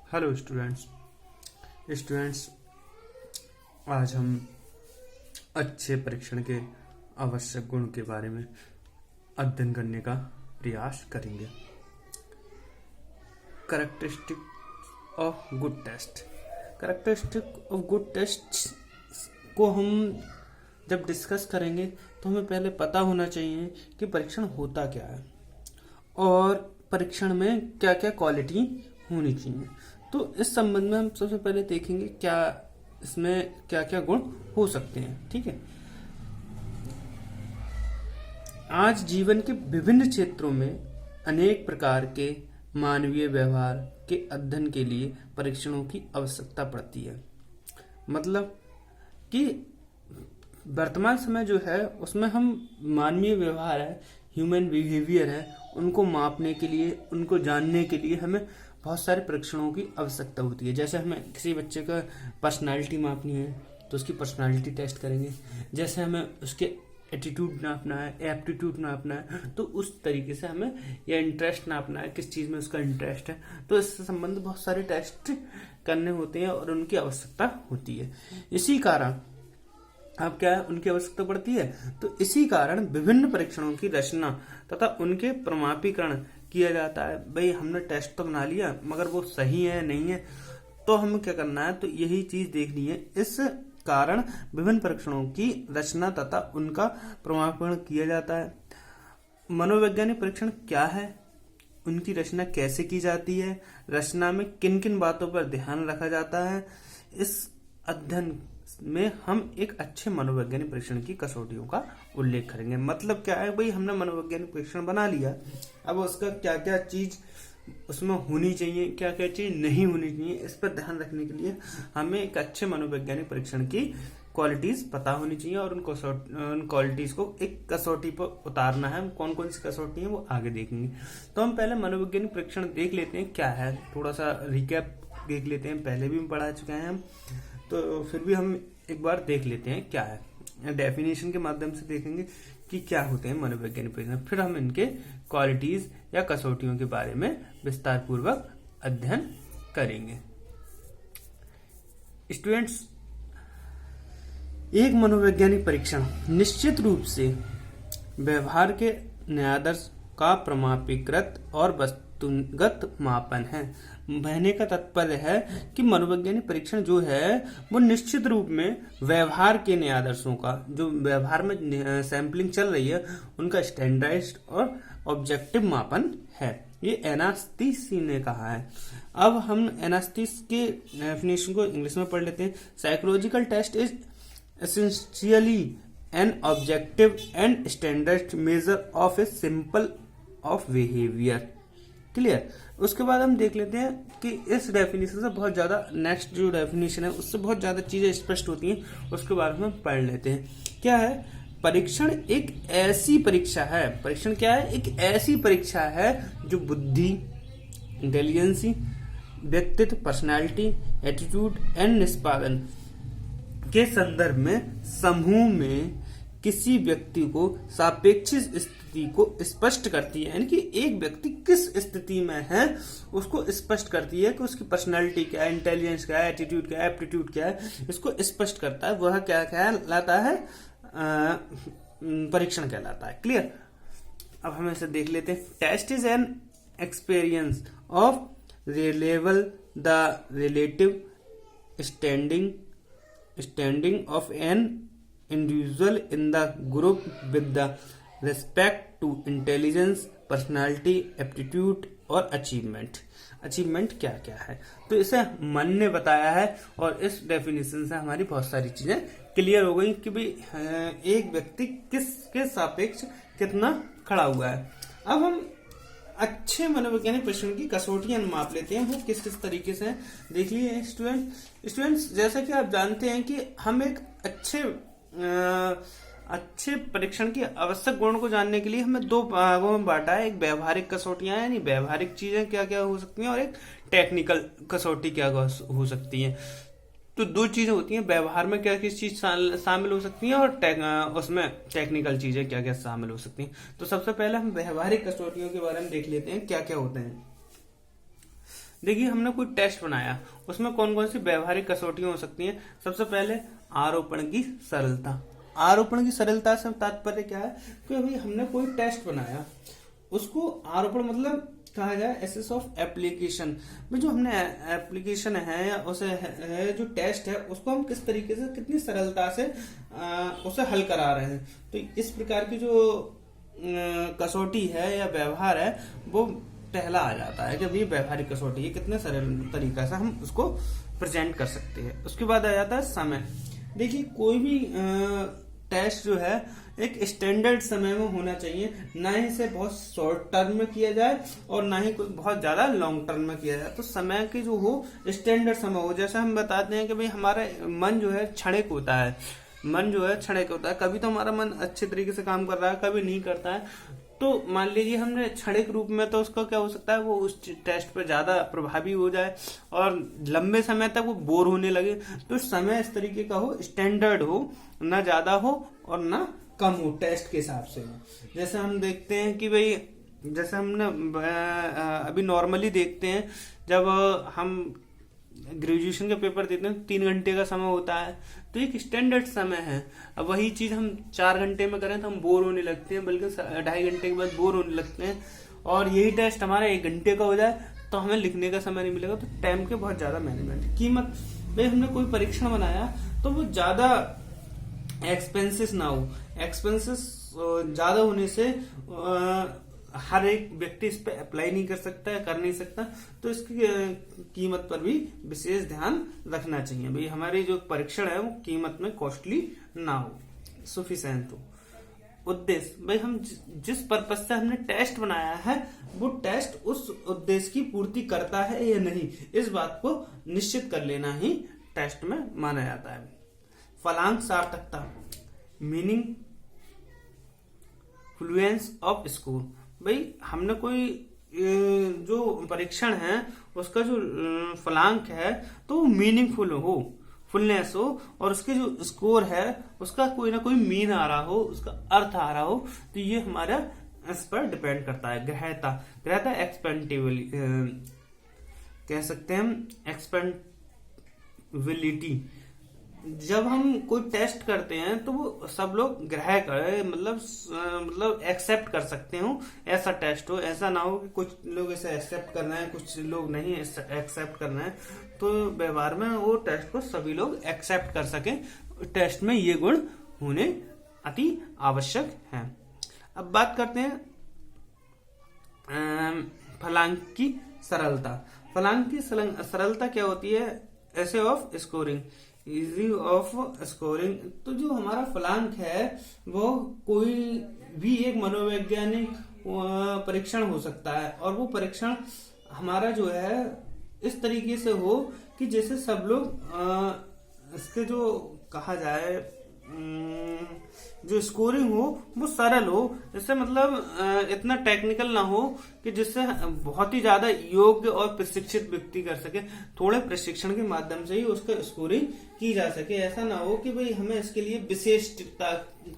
Hello students. आज हम अच्छे परीक्षण के आवश्यक गुण के बारे में अध्ययन करने का प्रयास करेंगे। Characteristic of good test. Characteristic of good test को हम जब डिस्कस करेंगे तो हमें पहले पता होना चाहिए कि परीक्षण होता क्या है और परीक्षण में क्या क्या क्वालिटी होनी चाहिए। तो इस संबंध में हम सबसे पहले देखेंगे क्या इसमें क्या क्या गुण हो सकते हैं। ठीक है, आज जीवन के विभिन्न क्षेत्रों में अनेक प्रकार के मानवीय व्यवहार के अध्ययन के लिए परीक्षणों की आवश्यकता पड़ती है। मतलब कि वर्तमान समय जो है उसमें हम मानवीय व्यवहार है, ह्यूमन बिहेवियर है, उनको मापने के लिए, उनको जानने के लिए हमें बहुत सारे परीक्षणों की आवश्यकता होती है। जैसे हमें किसी बच्चे का पर्सनालिटी मापनी है तो उसकी पर्सनालिटी टेस्ट करेंगे। जैसे हमें उसके एटीट्यूड नापना है, एप्टीट्यूड नापना है, तो उस तरीके से हमें या इंटरेस्ट नापना है, किस चीज़ में उसका इंटरेस्ट है, तो इससे संबंधित बहुत सारे टेस्ट करने होते हैं और उनकी आवश्यकता होती है। इसी कारण अब क्या है, उनकी आवश्यकता पड़ती है। तो इसी कारण विभिन्न परीक्षणों की रचना तथा उनके प्रमाणीकरण किया जाता है। भाई हमने टेस्ट तो बना लिया मगर वो सही है नहीं है, तो हमें क्या करना है, तो यही चीज देखनी है। इस कारण विभिन्न परीक्षणों की रचना तथा उनका प्रमाणीकरण किया जाता है। मनोवैज्ञानिक परीक्षण क्या है, उनकी रचना कैसे की जाती है, रचना में किन किन बातों पर ध्यान रखा जाता है, इस अध्ययन में हम एक अच्छे मनोवैज्ञानिक परीक्षण की कसौटियों का उल्लेख करेंगे। मतलब क्या है, भाई हमने मनोवैज्ञानिक परीक्षण बना लिया, अब उसका क्या क्या चीज उसमें होनी चाहिए, क्या क्या चीज नहीं होनी चाहिए, इस पर ध्यान रखने के लिए हमें एक अच्छे मनोवैज्ञानिक परीक्षण की क्वालिटीज पता होनी चाहिए और उन क्वालिटीज को एक कसौटी पर उतारना है। कौन कौन सी कसौटी है वो आगे देखेंगे। तो हम पहले मनोवैज्ञानिक परीक्षण देख लेते हैं क्या है, थोड़ा सा रिकैप देख लेते हैं। पहले भी पढ़ा चुके हैं हम, तो फिर भी हम एक बार देख लेते हैं क्या है। डेफिनेशन के माध्यम से देखेंगे कि क्या होते हैं मनोवैज्ञानिक परीक्षण, फिर हम इनके क्वालिटीज या कसौटियों के बारे में विस्तार पूर्वक अध्ययन करेंगे। स्टूडेंट्स, एक मनोवैज्ञानिक परीक्षण निश्चित रूप से व्यवहार के न्यायादर्श का प्रमाणीकृत और वस्तुगत मापन है। कहने का तात्पर्य है कि मनोवैज्ञानिक परीक्षण जो है वो निश्चित रूप में व्यवहार के न्यायादर्शों का, जो व्यवहार में सैंपलिंग चल रही है, उनका स्टैंडर्डाइज्ड और ऑब्जेक्टिव मापन है। ये एनास्टीसी ने कहा है। अब हम एनास्टीस के डेफिनेशन को इंग्लिश में पढ़ लेते हैं। Psychological test is essentially an objective and standard measure of a simple of behaviour. Clear. उसके बाद हम देख लेते हैं कि इस डेफिनेशन से बहुत ज्यादा, नेक्स्ट जो डेफिनेशन है उससे बहुत ज्यादा चीजें स्पष्ट होती हैं, उसके बारे में पढ़ लेते हैं। क्या है, परीक्षण एक ऐसी परीक्षा है, परीक्षण क्या है, एक ऐसी परीक्षा है जो बुद्धि, इंटेलिजेंसी, व्यक्तित्व, पर्सनालिटी, एटीट्यूड एंड निष्पादन के संदर्भ में समूह में किसी व्यक्ति को सापेक्षिक स्थिति को स्पष्ट करती है। यानी कि एक व्यक्ति किस स्थिति में है उसको स्पष्ट करती है कि उसकी पर्सनालिटी क्या है, इंटेलिजेंस क्या है, एटीट्यूड क्या है, एप्टीट्यूड क्या है, इसको स्पष्ट करता है। वह क्या कहलाता है, परीक्षण कहलाता है। क्लियर। अब हम इसे देख लेते हैं। Test is an experience of relevel the relative standing of an individual in the group with the respect to intelligence, personality, aptitude और achievement। अचीवमेंट क्या क्या है, तो इसे मन ने बताया है और इस डेफिनेशन से हमारी बहुत सारी चीजें क्लियर हो गई कि भाई एक व्यक्ति किसके सापेक्ष कितना खड़ा हुआ है। अब हम अच्छे मनोवैज्ञानिक परीक्षण की कसौटियां माप लेते हैं। वो किस किस तरीके से हैं देख लिए स्टूडेंट्स। जैसा कि आप जानते हैं कि हम एक अच्छे परीक्षण की आवश्यक गुण को जानने के लिए हमें दो भागों में बांटा है। एक व्यवहारिक कसौटियां यानी व्यवहारिक चीजें क्या क्या हो सकती हैं और एक टेक्निकल कसौटी क्या हो सकती है। तो दो चीजें होती हैं, व्यवहार में क्या किस चीज शामिल हो सकती है और उसमें टेक्निकल चीजें क्या क्या शामिल हो सकती हैं। तो सबसे पहले हम व्यवहारिक कसौटियों के बारे में देख लेते हैं क्या क्या होते हैं। देखिए हमने कोई टेस्ट बनाया, उसमें कौन कौन सी व्यवहारिक कसौटियां हो सकती हैं। सबसे पहले आरोपण की सरलता। आरोपण की सरलता से तात्पर्य क्या है कि अभी हमने कोई टेस्ट बनाया, उसको आरोपण मतलब कहा जाए एसेस ऑफ एप्लीकेशन में, जो हमने एप्लीकेशन है या उसे है जो टेस्ट है उसको हम किस तरीके से कितनी सरलता से उसे हल करा रहे हैं। तो इस प्रकार की जो कसौटी है या व्यवहार है वो पहला आ जाता है कि भाई व्यवहारिक कसौटी है, कितने सरल तरीका से हम उसको प्रेजेंट कर सकते हैं। उसके बाद आ जाता है समय। देखिए कोई भी टेस्ट जो है एक स्टैंडर्ड समय में होना चाहिए, ना ही इसे बहुत शॉर्ट टर्म में किया जाए और ना ही कोई बहुत ज्यादा लॉन्ग टर्म में किया जाए। तो समय की जो हो स्टैंडर्ड समय हो। जैसे हम बताते हैं कि भाई हमारा मन जो है क्षणिक होता है, मन जो है क्षणिक होता है, कभी तो हमारा मन अच्छे तरीके से काम कर रहा है, कभी नहीं करता है। तो मान लीजिए हमने क्षणिक रूप में, तो उसका क्या हो सकता है वो उस टेस्ट पर ज्यादा प्रभावी हो जाए और लंबे समय तक वो बोर होने लगे। तो समय इस तरीके का हो, स्टैंडर्ड हो, ना ज्यादा हो और ना कम हो, टेस्ट के हिसाब से हो। जैसे हम देखते हैं कि भाई जैसे हमने अभी नॉर्मली देखते हैं जब हम ग्रेजुएशन का पेपर देते हैं 3 घंटे का समय होता है, तो एक स्टैंडर्ड समय है। अब वही चीज हम 4 घंटे में करें तो हम बोर होने लगते हैं, बल्कि 2.5 घंटे के बाद बोर होने लगते हैं। और यही टेस्ट हमारा 1 घंटे का हो जाए तो हमें लिखने का समय नहीं मिलेगा। तो टाइम के बहुत ज्यादा मैनेजमेंट। कीमत, भाई हमने कोई परीक्षण बनाया तो वो ज्यादा एक्सपेंसेस ना हो। एक्सपेंसेस ज्यादा होने से हर एक व्यक्ति इस पे अप्लाई नहीं कर सकता है, कर नहीं सकता। तो इसकी कीमत पर भी विशेष ध्यान रखना चाहिए। भाई हमारी जो परीक्षण है वो कीमत में कॉस्टली ना हो, सफिशिएंट हो। उद्देश्य, भाई हम जिस पर्पज से हमने टेस्ट बनाया है वो टेस्ट उस उद्देश्य की पूर्ति करता है या नहीं, इस बात को निश्चित कर लेना ही टेस्ट में माना जाता है। फलांक सार्थकता, मीनिंग फ्लुएंस ऑफ स्कोर। भाई हमने कोई जो परीक्षण है उसका जो फलांक है तो मीनिंगफुल हो, फुलनेस हो, और उसके जो स्कोर है उसका कोई ना कोई मीन आ रहा हो, उसका अर्थ आ रहा हो। तो ये हमारा इस पर डिपेंड करता है। ग्रह्यता, ग्रह्यता एक्सपेंटिबल कह सकते हैं हम, एक्सपेंटिबिलिटी। जब हम कोई टेस्ट करते हैं तो वो सब लोग ग्रह करे, मतलब एक्सेप्ट कर सकते हो ऐसा टेस्ट हो। ऐसा ना हो कि कुछ लोग इसे एक्सेप्ट कर रहे हैं, कुछ लोग नहीं एक्सेप्ट कर रहे हैं। तो व्यवहार में वो टेस्ट को सभी लोग एक्सेप्ट कर सके। टेस्ट में ये गुण होने अति आवश्यक है। अब बात करते हैं फलांक की सरलता। फलांक की सरलता क्या होती है? ऐसे of scoring, easy of scoring. तो जो हमारा फलांक है वो कोई भी एक मनोवैज्ञानिक परीक्षण हो सकता है, और वो परीक्षण हमारा जो है इस तरीके से हो कि जैसे सब लोग इसके जो कहा जाए जो स्कोरिंग हो वो सरल हो। इससे मतलब इतना टेक्निकल ना हो कि जिससे बहुत ही ज्यादा योग्य और प्रशिक्षित व्यक्ति कर सके। थोड़े प्रशिक्षण के माध्यम से ही उसका स्कोरिंग की जा सके। ऐसा ना हो कि भाई हमें इसके लिए विशेषता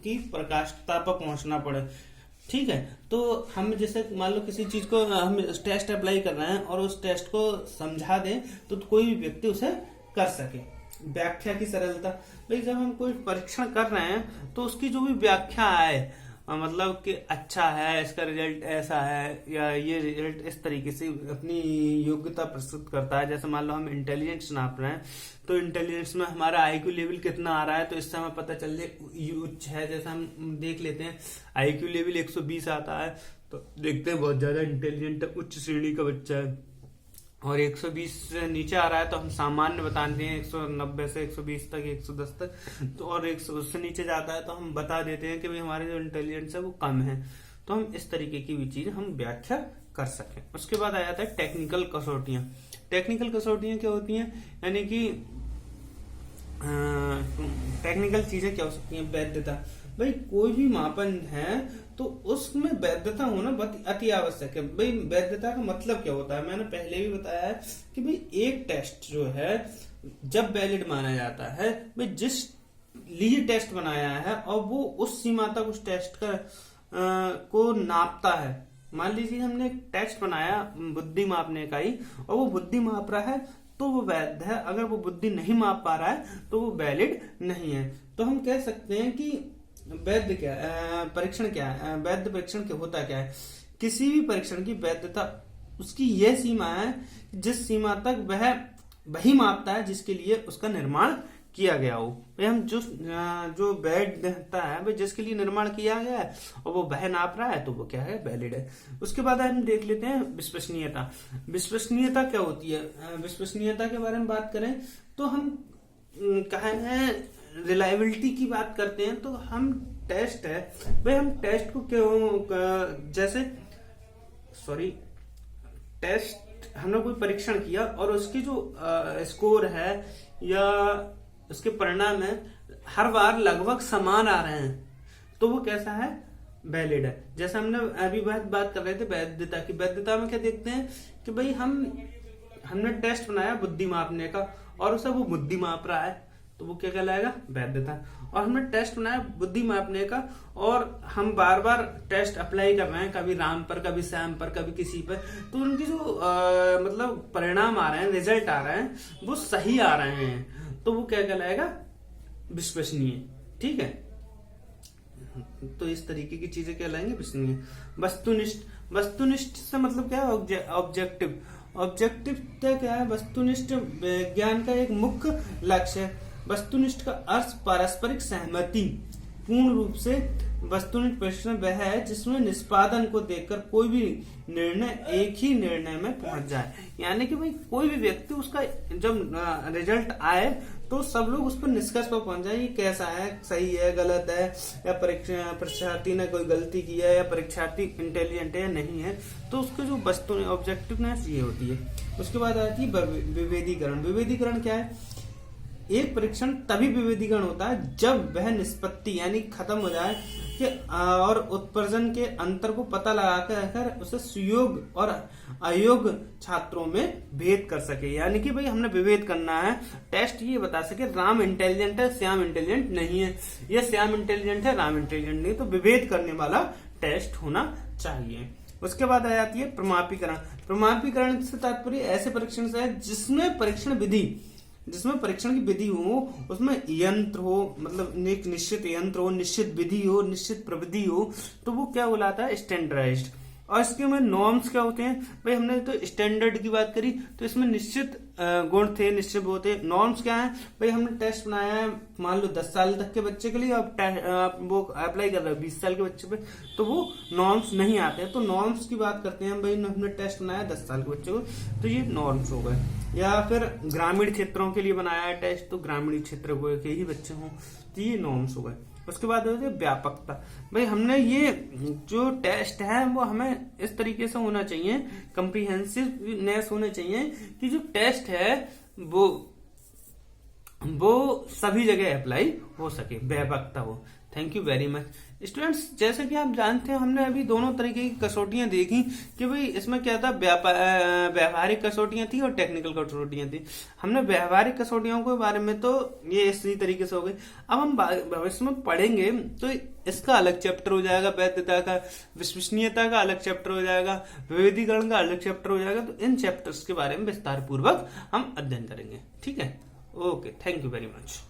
की प्रकाशता पर पहुंचना पड़े। ठीक है, तो हम जैसे मान लो किसी चीज को हम टेस्ट अप्लाई कर रहे हैं और उस टेस्ट को समझा दें तो कोई भी व्यक्ति उसे कर सके। व्याख्या की सरलता, भाई जब हम कोई परीक्षण कर रहे हैं तो उसकी जो भी व्याख्या आए, मतलब कि अच्छा है, इसका रिजल्ट ऐसा है, या ये रिजल्ट इस तरीके से अपनी योग्यता प्रस्तुत करता है। जैसे मान लो हम इंटेलिजेंस नाप रहे हैं तो इंटेलिजेंस में हमारा आईक्यू लेवल कितना आ रहा है, तो इससे हमें पता चल जाए उच्च है। जैसे हम देख लेते हैं आईक्यू लेवल 120 आता है तो देखते हैं बहुत ज्यादा इंटेलिजेंट उच्च श्रेणी का बच्चा है, और 120 से नीचे आ रहा है तो हम सामान्य बताते हैं 190 से 120 तक, 110 तक। तो और 100 उससे नीचे जाता है तो हम बता देते हैं कि भाई हमारे जो इंटेलिजेंस है वो कम है। तो हम इस तरीके की भी चीज हम व्याख्या कर सकें। उसके बाद आ जाता है टेक्निकल कसौटियां। टेक्निकल कसौटियां क्या होती हैं? यानी कि टेक्निकल चीजें क्या हो सकती हैं? वैधता, भाई कोई भी मापन है तो उसमें वैधता होना बहुत अति आवश्यक है। भाई वैधता का मतलब क्या होता है? मैंने पहले भी बताया है कि भाई एक टेस्ट जो है जब वैलिड माना जाता है, भाई जिस लिए टेस्ट बनाया है और वो उस सीमा तक उस टेस्ट का को नापता है, मान लीजिए हमने एक टेस्ट बनाया बुद्धि मापने का ही, और वो बुद्धि माप रहा है तो वो वैध है, अगर वो बुद्धि नहीं माप पा रहा है तो वो वैलिड नहीं है। तो हम कह सकते हैं कि वैध क्या परीक्षण क्या है, वैध परीक्षण क्या होता क्या है। किसी भी परीक्षण की वैधता उसकी यह सीमा है जिस सीमा तक वह वही मापता है जिसके लिए उसका निर्माण किया गया हो। भाई हम जो वैधता है भाई जिसके लिए निर्माण किया गया है और वो वह नाप रहा है तो वो क्या है, वैलिड है। उसके बाद हम देख लेते हैं विश्वसनीयता। विश्वसनीयता क्या होती है, विश्वसनीयता के बारे में बात करें तो हम कहा है रिलायबिलिटी की बात करते हैं, तो हम टेस्ट है भाई, हम टेस्ट को क्यों जैसे टेस्ट हमने कोई परीक्षण किया और उसकी जो स्कोर है या उसके परिणाम है हर बार लगभग समान आ रहे हैं तो वो कैसा है, वैलिड है। जैसे हमने अभी बात कर रहे थे वैधता की। वैधता में क्या देखते हैं कि भाई हमने टेस्ट बनाया बुद्धि मापने का और उसे वो बुद्धि माप रहा है तो वो क्या कहलाएगा, वैधता। और हमने टेस्ट बनाया बुद्धि मापने का और हम बार बार टेस्ट अप्लाई कर रहे हैं, कभी राम पर, कभी श्याम पर, कभी किसी पर, तो उनकी जो मतलब परिणाम आ रहे हैं, रिजल्ट आ रहे हैं, वो सही आ रहे हैं तो वो क्या कहलाएगा, विश्वसनीय। ठीक है, तो इस तरीके की चीजें कहलाएंगे विश्वसनीय। वस्तुनिष्ठ, वस्तुनिष्ठ से मतलब क्या है, ऑब्जेक्टिव। ऑब्जेक्टिव क्या है, वस्तुनिष्ठ विज्ञान का एक मुख्य लक्ष्य है। वस्तुनिष्ठ का अर्थ पारस्परिक सहमति। पूर्ण रूप से वस्तुनिष्ठ परीक्षण वह है जिसमें निष्पादन को देखकर कोई भी निर्णय एक ही निर्णय में पहुंच जाए। यानी कि भाई कोई भी व्यक्ति उसका जब रिजल्ट आए तो सब लोग उस पर निष्कर्ष पर पहुंच जाए, ये कैसा है, सही है, गलत है, या परीक्षार्थी ने कोई गलती की है, या परीक्षार्थी इंटेलिजेंट है या नहीं है। तो उसके जो वस्तु ऑब्जेक्टिवनेस ये होती है। उसके बाद आती है विभेदीकरण। विभेदीकरण क्या है, एक परीक्षण तभी विभेदीकरण होता है जब वह निष्पत्ति यानी खत्म हो जाए कि और उत्पर्जन के अंतर को पता लगाकर उसे सुयोग और अयोग्य छात्रों में भेद कर सके। यानी कि भाई हमने विभेद करना है, टेस्ट ये बता सके राम इंटेलिजेंट है, श्याम इंटेलिजेंट नहीं है, या श्याम इंटेलिजेंट है, राम इंटेलिजेंट नहीं, तो विभेद करने वाला टेस्ट होना चाहिए। उसके बाद आ जाती है प्रमापीकरण। प्रमापीकरण से तात्पर्य ऐसे परीक्षण से है जिसमें परीक्षण की विधि हो, उसमें यंत्र हो, मतलब एक निश्चित यंत्र हो, निश्चित विधि हो, निश्चित प्रविधि हो, तो वो क्या बुलाता है, स्टैंडर्डाइज्ड। और इसके में नॉर्म्स क्या होते हैं, भाई हमने तो स्टैंडर्ड की बात करी तो इसमें निश्चित गुण थे, निश्चित वो थे। नॉर्म्स क्या है, भाई हमने टेस्ट बनाया है मान लो 10 साल तक के बच्चे के लिए, आप वो अप्लाई कर रहे हो 20 साल के बच्चे पे, तो वो नॉर्म्स नहीं आते हैं। तो नॉर्म्स की बात करते हैं, भाई हमने टेस्ट बनाया 10 साल के बच्चे को, तो ये नॉर्म्स हो गए। या फिर ग्रामीण क्षेत्रों के लिए बनाया है टेस्ट, तो ग्रामीण क्षेत्र के ही बच्चे हों, तो ये नॉर्म्स हो गए। उसके बाद होती है व्यापकता। भाई हमने ये जो टेस्ट है वो हमें इस तरीके से होना चाहिए, कम्प्रीहेंसिवनेस होना चाहिए कि जो टेस्ट है वो सभी जगह अप्लाई हो सके, व्यापकता हो। Thank you very much students. जैसे कि आप जानते हैं हमने अभी दोनों तरीके की कसौटियां देखी कि भाई इसमें क्या था, व्यावहारिक कसौटियां थी और टेक्निकल कसौटियां थी। हमने व्यावहारिक कसौटियों के बारे में तो ये इसी तरीके से हो गई। अब हम भविष्य में पढ़ेंगे तो इसका अलग चैप्टर हो जाएगा, वैधता का, विश्वसनीयता का अलग चैप्टर हो जाएगा, विभेदीकरण का अलग चैप्टर हो जाएगा। तो इन चैप्टर्स के बारे में विस्तार पूर्वक हम अध्ययन करेंगे। ठीक है, okay, thank you very much.